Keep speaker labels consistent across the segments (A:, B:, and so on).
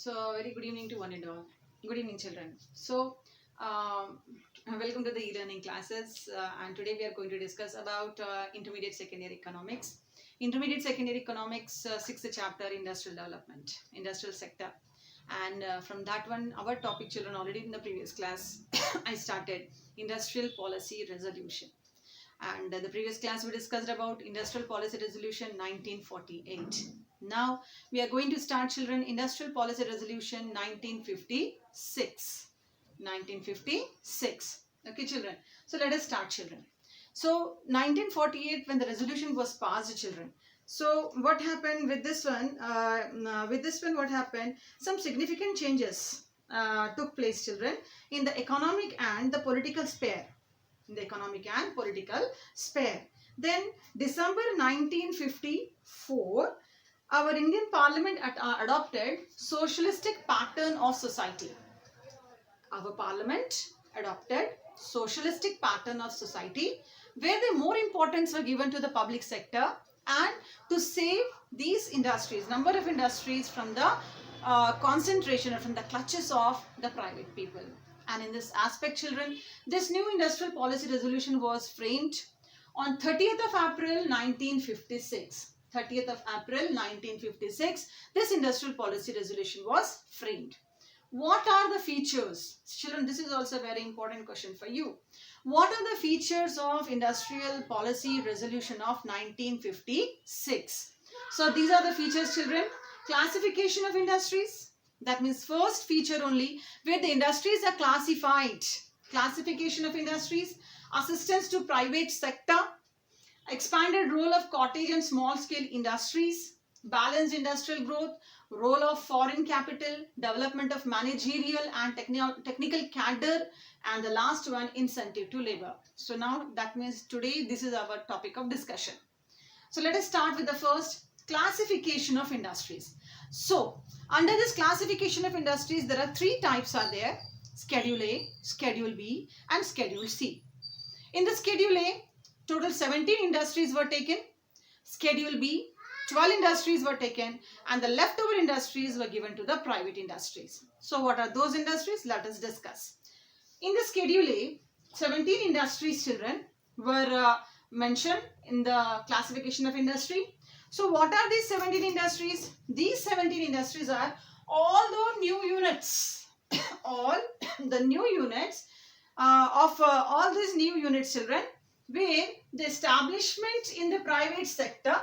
A: So, very good evening to one and all. Good evening, children. So, welcome to the e-learning classes. And today we are going to discuss about intermediate secondary economics. Intermediate secondary economics, sixth chapter, industrial development, industrial sector. And from that one, our topic, children, already in the previous class, I started industrial policy resolution. And the previous class we discussed about Industrial Policy Resolution 1948. Now we are going to start, children, Industrial Policy Resolution 1956. 1956. Okay, children. So let us start, children. So 1948, when the resolution was passed, children. So what happened with this one? What happened? Some significant changes took place, children, in the economic and the political sphere. Then December 1954, our Indian Parliament adopted socialistic pattern of society. Our Parliament adopted socialistic pattern of society, where the more importance were given to the public sector and to save these industries, number of industries from the concentration or from the clutches of the private people. And in this aspect, children, this new industrial policy resolution was framed on 30th of April 1956. 30th of April 1956, this industrial policy resolution was framed. What are the features? Children, this is also a very important question for you. What are the features of industrial policy resolution of 1956? So these are the features, children. Classification of industries. That means first feature only, where the industries are classified. Classification of industries, assistance to private sector, expanded role of cottage and small scale industries, balanced industrial growth, role of foreign capital, development of managerial and technical cadre, and the last one, incentive to labor. So now that means today this is our topic of discussion. So let us start with the first, classification of industries. So under this classification of industries, there are three types are there: Schedule A, Schedule B, and Schedule C. In the Schedule A, total 17 industries were taken. Schedule B, 12 industries were taken, and the leftover industries were given to the private industries. So what are those industries? Let us discuss. In the Schedule A, 17 industries, children, were mentioned in the classification of industry. So what are these 17 industries? These 17 industries are all the new units, all the new units of all these new units, children, where the establishment in the private sector,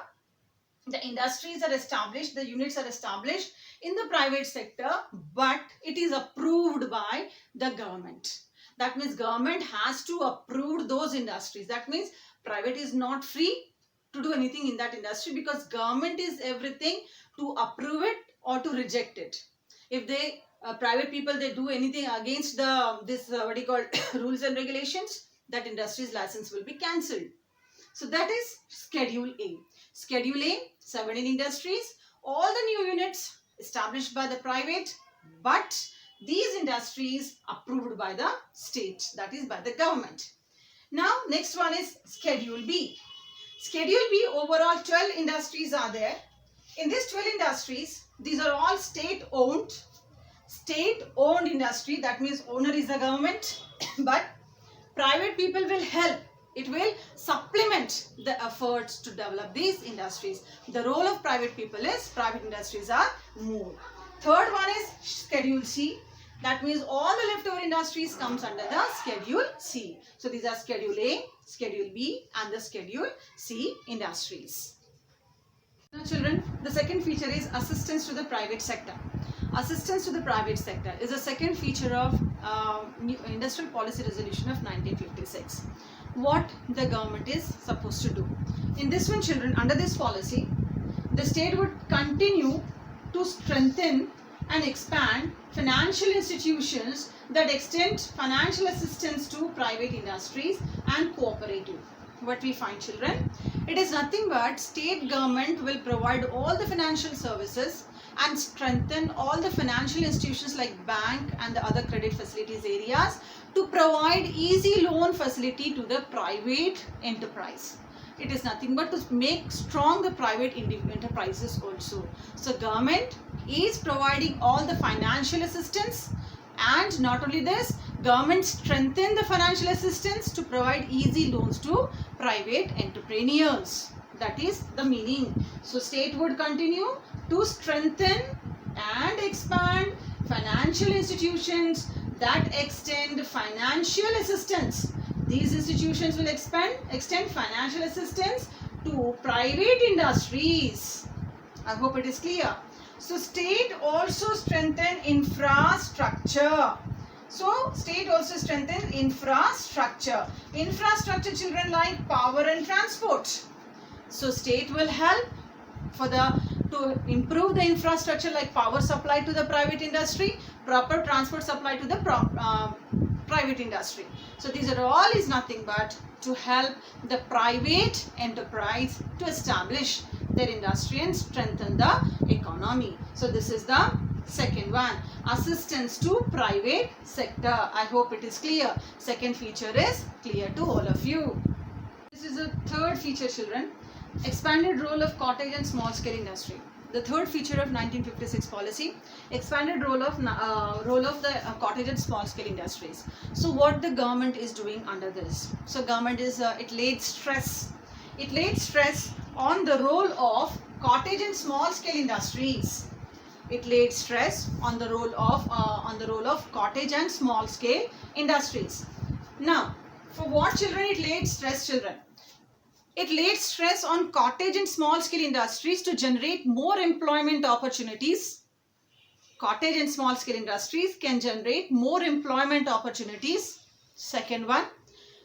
A: the industries are established, the units are established in the private sector, but it is approved by the government. That means government has to approve those industries. That means private is not free to do anything in that industry, because government is everything to approve it or to reject it. If they private people, they do anything against the rules and regulations, that industry's license will be cancelled. So that is Schedule A. Schedule A, 17 industries, all the new units established by the private, but these industries approved by the state, that is by the government. Now next one is Schedule B. Schedule B, overall 12 industries are there. In these 12 industries, these are all state-owned industry. That means owner is the government, but private people will help. It will supplement the efforts to develop these industries. The role of private people is, private industries are more. Third one is Schedule C. That means all the leftover industries comes under the Schedule C. So these are Schedule A, Schedule B, and the Schedule C industries. Now children, the second feature is assistance to the private sector. Assistance to the private sector is the second feature of Industrial Policy Resolution of 1956. What the government is supposed to do. In this one, children, under this policy, the state would continue to strengthen and expand financial institutions that extend financial assistance to private industries and cooperative. What we find, children, it is nothing but state government will provide all the financial services and strengthen all the financial institutions like bank and the other credit facilities areas to provide easy loan facility to the private enterprise. It is nothing but to make strong the private enterprises also. So government is providing all the financial assistance, and not only this, government strengthen the financial assistance to provide easy loans to private entrepreneurs. That is the meaning. So state would continue to strengthen and expand financial institutions that extend financial assistance. These institutions will extend financial assistance to private industries. I hope it is clear. So state also strengthen infrastructure. So state also strengthen infrastructure. Infrastructure, children, like power and transport. So state will help to improve the infrastructure like power supply to the private industry, proper transport supply to the private industry. So these are all is nothing but to help the private enterprise to establish their industry and strengthen the economy. So this is the second one, assistance to private sector. I hope it is clear. Second feature is clear to all of you. This is the third feature, children. Expanded role of cottage and small scale industry. The third feature of 1956 policy, expanded role of the cottage and small scale industries. So what the government is doing under this? So government is it laid stress on the role of cottage and small scale industries. It laid stress on the role of cottage and small scale industries. Now, for what, children, it laid stress, children? It laid stress on cottage and small scale industries to generate more employment opportunities. Cottage and small scale industries can generate more employment opportunities. Second one,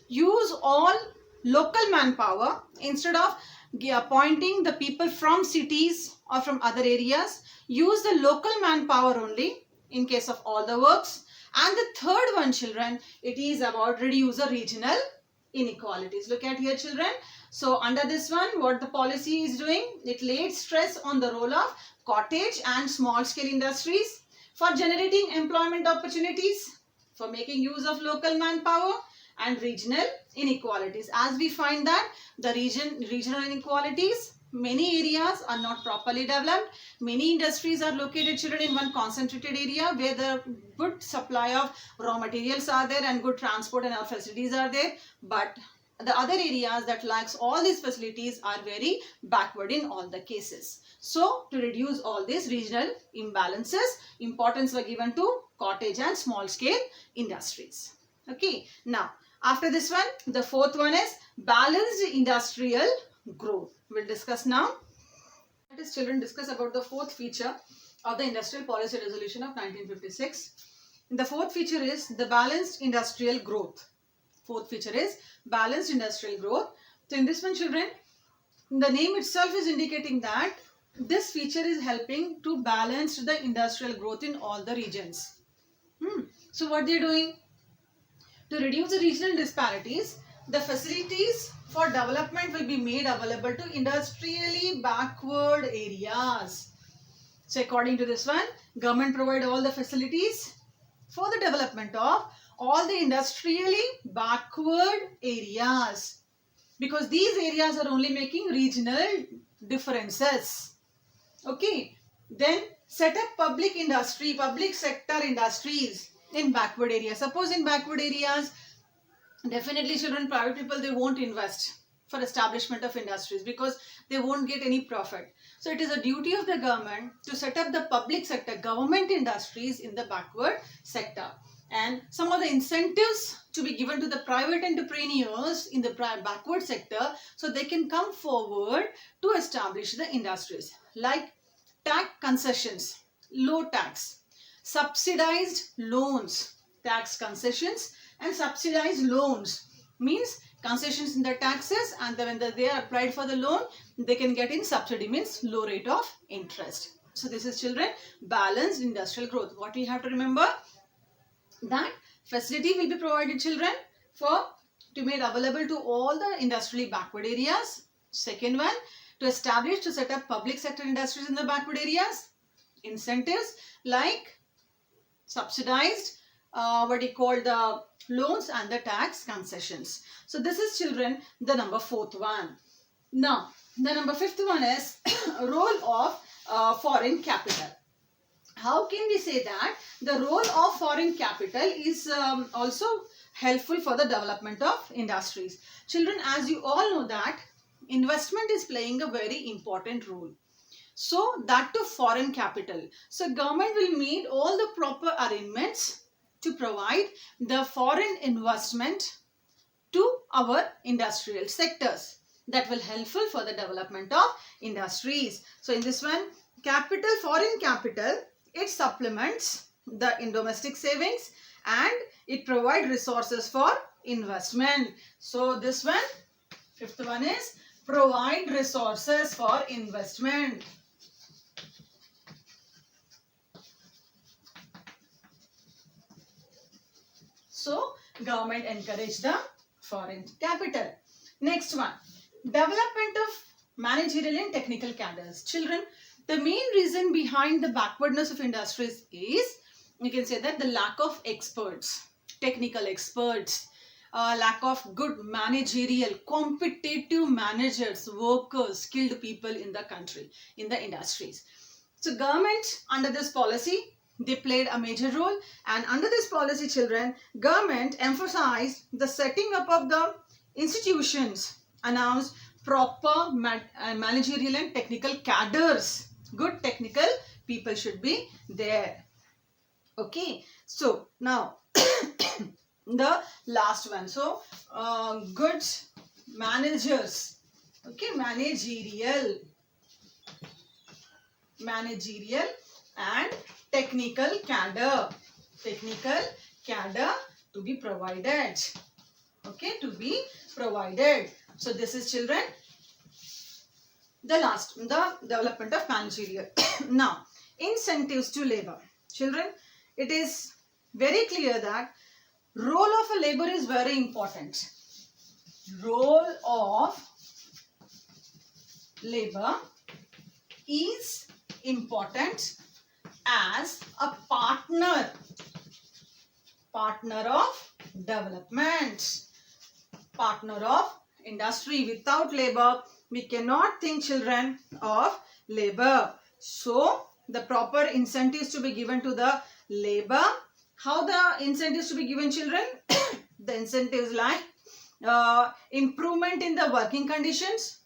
A: use all local manpower instead of appointing the people from cities or from other areas. Use the local manpower only in case of all the works. And the third one, children, it is about reduce the regional inequalities. Look at here, children. So under this one, what the policy is doing, it laid stress on the role of cottage and small scale industries for generating employment opportunities, for making use of local manpower, and regional inequalities. As we find that the regional inequalities, many areas are not properly developed. Many industries are located, children, in one concentrated area where the good supply of raw materials are there and good transport and other facilities are there. But the other areas that lacks all these facilities are very backward in all the cases. So to reduce all these regional imbalances, importance were given to cottage and small scale industries. Okay. Now, after this one, the fourth one is balanced industrial growth. We'll discuss now. Let us, children, discuss about the fourth feature of the Industrial Policy Resolution of 1956. The fourth feature is the balanced industrial growth. Fourth feature is balanced industrial growth. So in this one, children, the name itself is indicating that this feature is helping to balance the industrial growth in all the regions. So what they are doing? To reduce the regional disparities, the facilities for development will be made available to industrially backward areas. So according to this one, government provide all the facilities for the development of all the industrially backward areas, because these areas are only making regional differences. Okay. Then set up public sector industries in backward areas. Suppose in backward areas, definitely, children, private people, they won't invest for establishment of industries because they won't get any profit. So it is a duty of the government to set up the public sector, government industries in the backward sector. And some of the incentives to be given to the private entrepreneurs in the backward sector so they can come forward to establish the industries, like tax concessions, low tax, subsidized loans, tax concessions and subsidized loans means concessions in the taxes, and then when they are applied for the loan, they can get in subsidy, means low rate of interest. So this is, children, balanced industrial growth. What we have to remember, that facility will be provided, children, to made available to all the industrially backward areas. Second one, to set up public sector industries in the backward areas. Incentives like subsidized, the loans and the tax concessions. So this is, children, the number fourth one. Now, the number fifth one is role of foreign capital. how can we say that the role of foreign capital is also helpful for the development of industries? Children, as you all know that investment is playing a very important role. So that to foreign capital. So government will make all the proper arrangements to provide the foreign investment to our industrial sectors. That will helpful for the development of industries. So in this one, capital, foreign capital, it supplements the in domestic savings and it provide resources for investment. So this one, fifth one is provide resources for investment. So government encourage the foreign capital. Next one, development of managerial and technical cadres. Children, the main reason behind the backwardness of industries is, you can say that the lack of experts, technical experts, lack of good managerial, competitive managers, workers, skilled people in the country, in the industries. So government under this policy, they played a major role, and under this policy, children, government emphasized the setting up of the institutions, announced proper managerial and technical cadres. Good technical people should be there. Okay, so now the last one. So good managers. Okay, managerial and technical cadre to be provided. Okay, to be provided. So this is, children, the last, the development of managerial. Now, incentives to labor. Children, it is very clear that role of a labor is very important. Role of labor is important as a partner of development, partner of industry. Without labor, we cannot think, children, of labor. So the proper incentives to be given to the labor. How the incentives to be given, children? The incentives like improvement in the working conditions,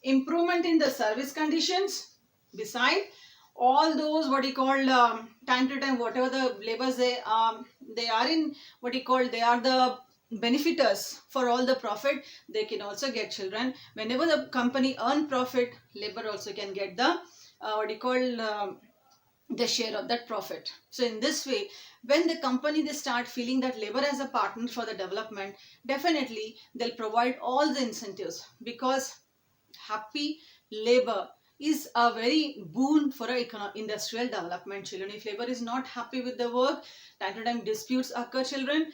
A: improvement in the service conditions. Beside all those, what you call time to time, whatever the labors they are in, what you call, they are the benefiters for all the profit. They can also get, children, whenever the company earn profit, labor also can get the what you call the share of that profit. So in this way, when the company they start feeling that labor as a partner for the development, definitely they'll provide all the incentives, because happy labor is a very boon for industrial development, children. If labor is not happy with the work, time to time disputes occur, children,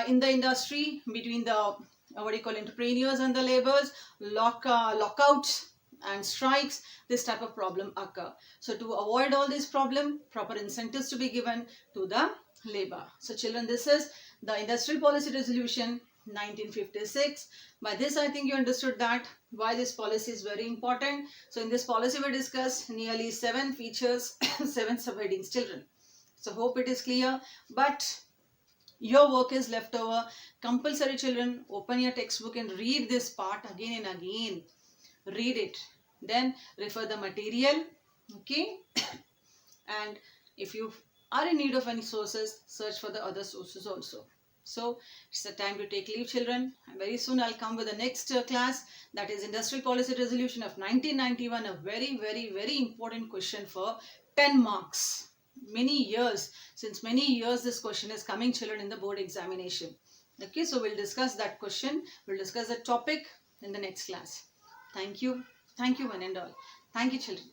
A: in the industry between the what do you call, entrepreneurs and the laborers, lockouts and strikes, this type of problem occur. So to avoid all this problem, proper incentives to be given to the labor. So children, this is the Industrial Policy Resolution 1956. By this, I think you understood that why this policy is very important. So in this policy, we discussed nearly 7 features, 7 subheadings, children. So hope it is clear. But your work is left over. Compulsory, children, open your textbook and read this part again and again. Read it. Then refer the material. Okay. And if you are in need of any sources, search for the other sources also. So it's the time to take leave, children. And very soon I'll come with the next class, that is Industrial Policy Resolution of 1991, a very, very, very important question for 10 marks. Since many years this question is coming, children, in the board examination. Okay, so we'll discuss that question. We'll discuss the topic in the next class. Thank you. Thank you, one and all. Thank you, children.